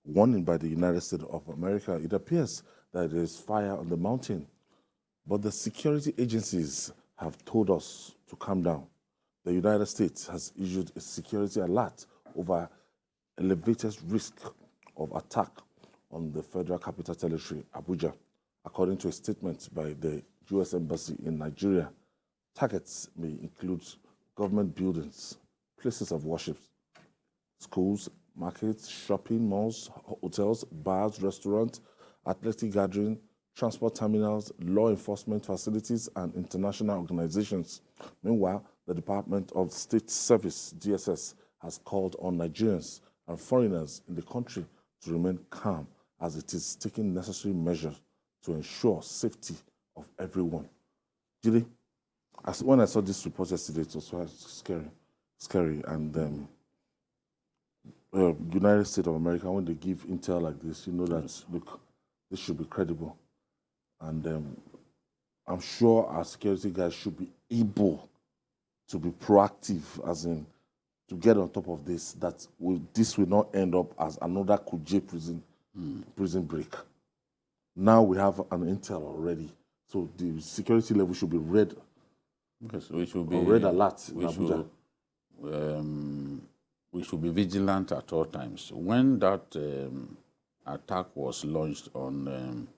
warning by the United States of America. It appears that there is fire on the mountain, but the security agencies have told us to calm down. The United States has issued a security alert over elevated risk of attack on the Federal Capital Territory, Abuja. According to a statement by the U.S. Embassy in Nigeria, targets may include government buildings, places of worship, schools, markets, shopping malls, hotels, bars, restaurants, athletic gatherings, transport terminals, law enforcement facilities, and international organizations. Meanwhile, the Department of State Service, DSS, has called on Nigerians and foreigners in the country to remain calm as it is taking necessary measures to ensure safety of everyone. Julie, when I saw this report yesterday, it was so scary. And United States of America, when they give intel like this, you know that, look, this should be credible. And I'm sure our security guys should be able to be proactive, as in to get on top of this, that this will not end up as another Kuje prison break. Now we have an intel already, so the security level should be red. Yes, we should be red alert in Abuja. We should be vigilant at all times. When that attack was launched on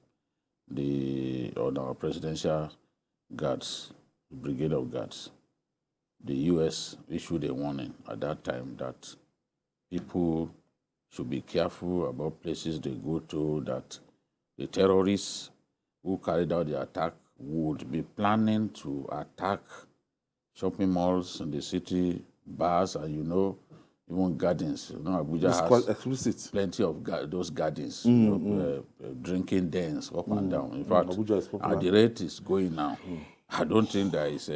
our presidential guards, brigade of guards, the U.S. issued a warning at that time that people should be careful about places they go to, that the terrorists who carried out the attack would be planning to attack shopping malls in the city, bars, and even gardens. Abuja has quite explicit. Plenty of those gardens, drinking dens up and down. In fact, Abuja is popular. at the rate it's going now, I don't think there is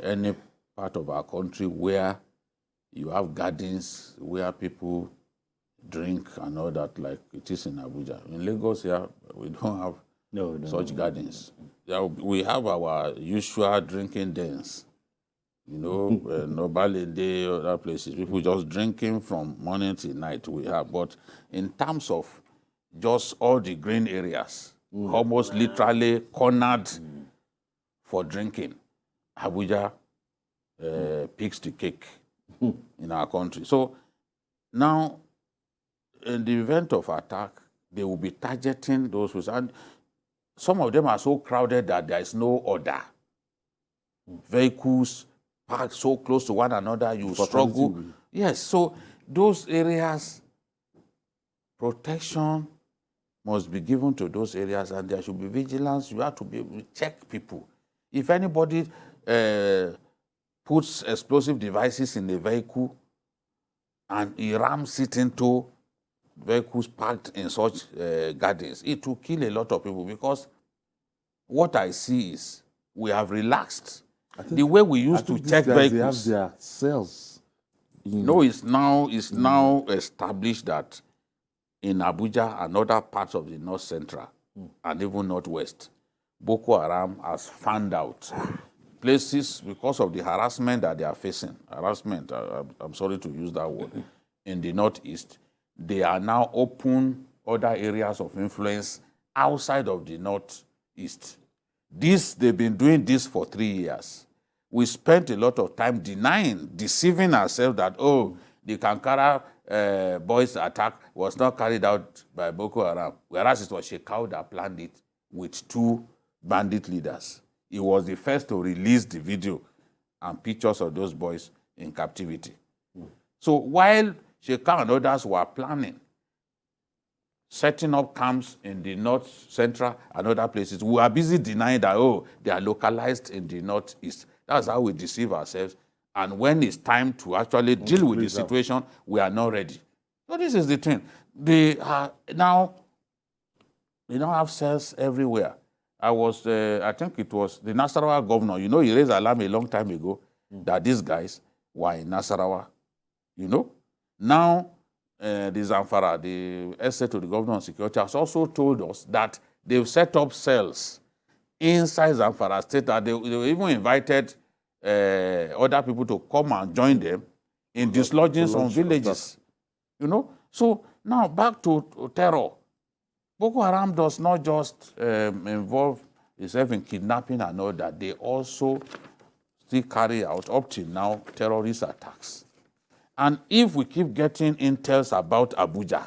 any part of our country where you have gardens where people drink and all that like it is in Abuja. In Lagos here, we don't have such gardens. We have our usual drinking dens, Nobalende, other places, people just drinking from morning till night we have. But in terms of just all the green areas, almost literally cornered for drinking, Abuja picks the cake in our country. So now, in the event of attack, they will be targeting those who, and some of them are so crowded that there is no order. Vehicles parked so close to one another, you struggle. Yes, so those areas, protection must be given to those areas, and there should be vigilance. You have to be able to check people. If anybody puts explosive devices in a vehicle and he rams it into vehicles parked in such gardens, it will kill a lot of people, because what I see is we have relaxed. The way we used to check vehicles. They have their cells. No, it's now established that in Abuja and other parts of the North Central and even Northwest, Boko Haram has found out places because of the harassment that they are facing. Harassment, I'm sorry to use that word, in the Northeast. They are now open other areas of influence outside of the Northeast. They've been doing this for 3 years. We spent a lot of time deceiving ourselves that, the Kankara boys' attack was not carried out by Boko Haram, whereas it was Shekau that planned it with 2 bandit leaders. He was the first to release the video and pictures of those boys in captivity. So while Shekau and others were planning, setting up camps in the North Central and other places, we are busy denying that, they are localized in the Northeast. That's how we deceive ourselves. And when it's time to actually deal with the situation, we are not ready. So this is the thing. They now have cells everywhere. I think it was the Nasarawa governor, he raised alarm a long time ago that these guys were in Nasarawa, Now, the Zamfara, the essay to the governor on security, has also told us that they've set up cells inside Zamfara state, that they even invited other people to come and join them in dislodging some villages. So now back to terror. Boko Haram does not just involve itself in kidnapping and all that. They also still carry out, up till now, terrorist attacks. And if we keep getting intels about Abuja,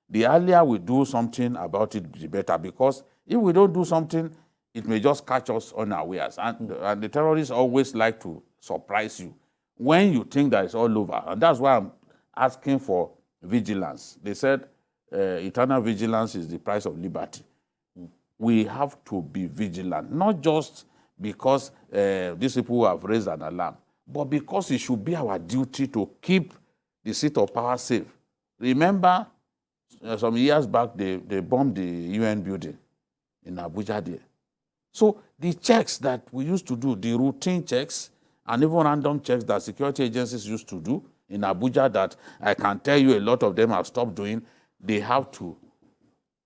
the earlier we do something about it, the better. Because if we don't do something, it may just catch us unawares. And the terrorists always like to surprise you when you think that it's all over. And that's why I'm asking for vigilance. They said eternal vigilance is the price of liberty. We have to be vigilant, not just because these people have raised an alarm, but because it should be our duty to keep the seat of power safe. Remember, some years back, they bombed the UN building in Abuja there. So the checks that we used to do, the routine checks, and even random checks that security agencies used to do in Abuja that I can tell you a lot of them have stopped doing, they have to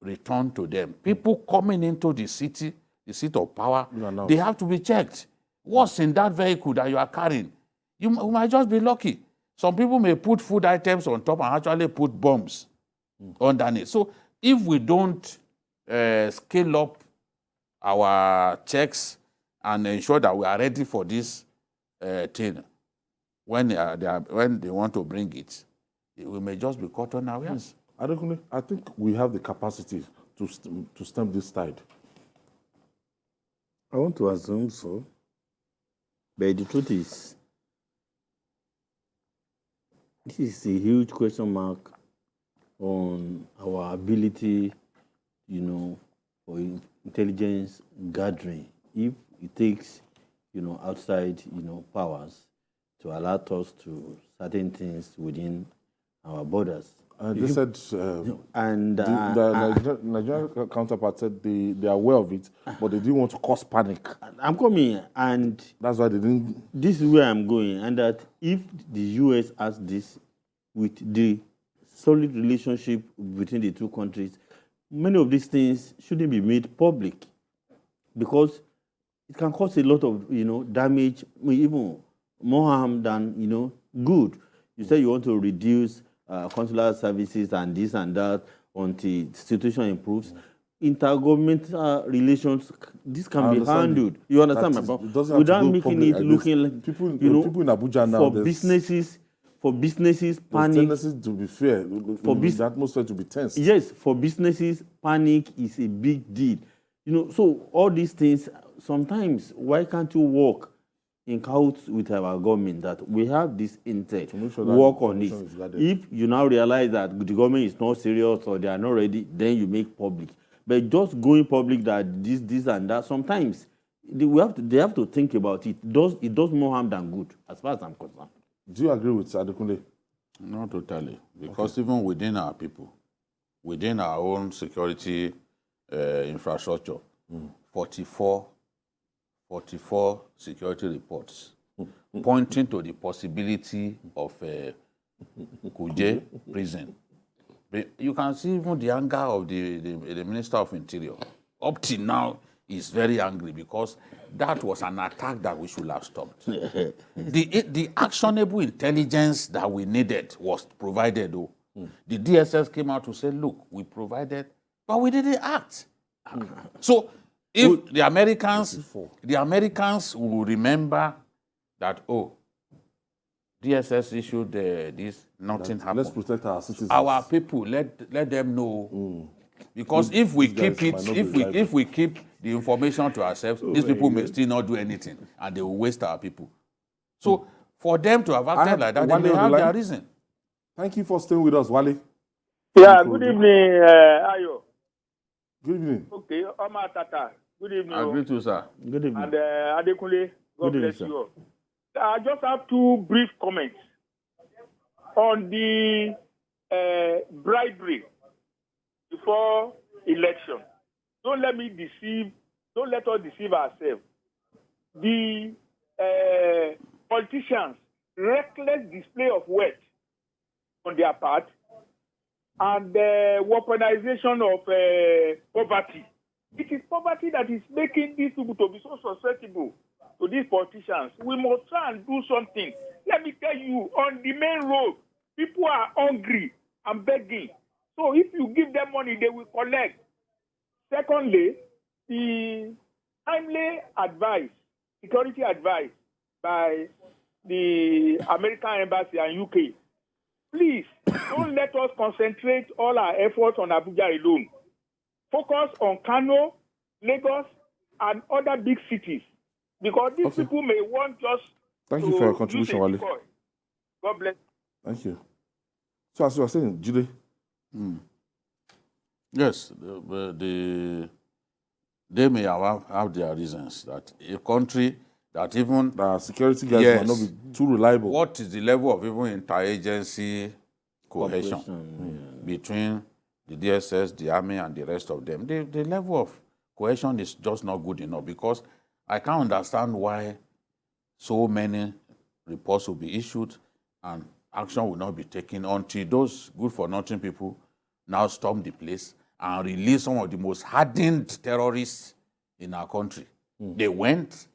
return to them. People coming into the city, the seat of power, they have to be checked. What's in that vehicle that you are carrying? You might just be lucky. Some people may put food items on top and actually put bombs underneath. So if we don't scale up our checks and ensure that we are ready for this thing, when they want to bring it, we may just be caught unawares. I think we have the capacity to stem this tide. I want to assume so. But the truth is, this is a huge question mark on our ability, for intelligence gathering. If it takes, outside, powers to alert us to certain things within our borders. They said, the Nigerian counterpart said they are aware of it, but they didn't want to cause panic. I'm coming, and that's why they didn't. This is where I'm going, and that if the US has this with the solid relationship between the two countries, many of these things shouldn't be made public, because it can cause a lot of damage, even more harm than good. You say you want to reduce consular services and this and that until the situation improves. Intergovernmental relations, this can be handled. You understand my point? Without making it looking like people in Abuja now. For businesses, panic. Tendency to be fair. For the atmosphere to be tense. Yes, for businesses, panic is a big deal. So all these things. Sometimes, why can't you work in cahoots with our government that we have this intent, work on this? If you now realize that the government is not serious or they are not ready, then you make public. But just going public that this and that, sometimes they have to think about it. It does more harm than good, as far as I'm concerned. Do you agree with Adekunle? Not totally, because even within our people, within our own security infrastructure, 44 security reports pointing to the possibility of Kuje prison. You can see even the anger of the Minister of Interior. Up till now, is very angry because that was an attack that we should have stopped. The actionable intelligence that we needed was provided, though. The DSS came out to say, look, we provided, but we didn't act. So if the Americans will remember that, DSS issued this, nothing happened. Let's protect our citizens. Our people, let them know. Because if we keep the information to ourselves, these people may still not do anything, and they will waste our people. So for them to have acted like that, they may have their reason. Thank you for staying with us, Wale. Yeah, good evening, Ayo. Good evening. Okay, Omar Tata. Good evening. I agree to, sir. Good evening. And Adekunle, God Good bless evening, you all. I just have two brief comments on the bribery before election. Don't let us deceive ourselves. The politicians, reckless display of wealth on their part, and the weaponization of poverty. It is poverty that is making these people to be so susceptible to these politicians. We must try and do something. Let me tell you, on the main road, People are hungry and begging. So if you give them money, they will collect. Secondly, the timely advice, security advice by the American Embassy and UK. Please, don't let us concentrate all our efforts on Abuja alone. Focus on Kano, Lagos, and other big cities. Because these people may want just Thank to you for your use contribution, a Wale. decoy. God bless. Thank you. So as you were saying, Jude, Yes, they may have their reasons that a country that even the security guys Yes. might not be too reliable. what is the level of even interagency cohesion Cooperation, between the DSS, the army, and the rest of them? The level of cohesion is just not good enough, because I can't understand why so many reports will be issued and action will not be taken until those good-for-nothing people now storm the place and release some of the most hardened terrorists in our country. They went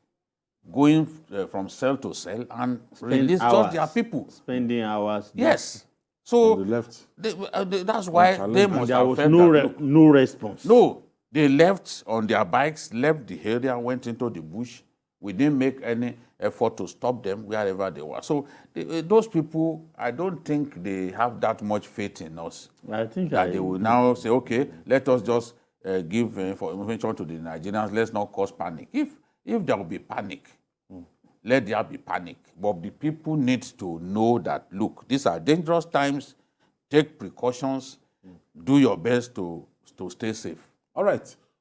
going from cell to cell and released just their people. Spending hours. Yes. So On the left. that's why they must There have was felt no, that, look, no response. no, they left on their bikes, left the area, went into the bush. We didn't make any effort to stop them wherever they were. So those people, I don't think they have that much faith in us. I think that they will now say, okay, let us just give information to the Nigerians. Let's not cause panic. If there will be panic, let there be panic. But the people need to know that, look, these are dangerous times. Take precautions. Do your best to stay safe. All right.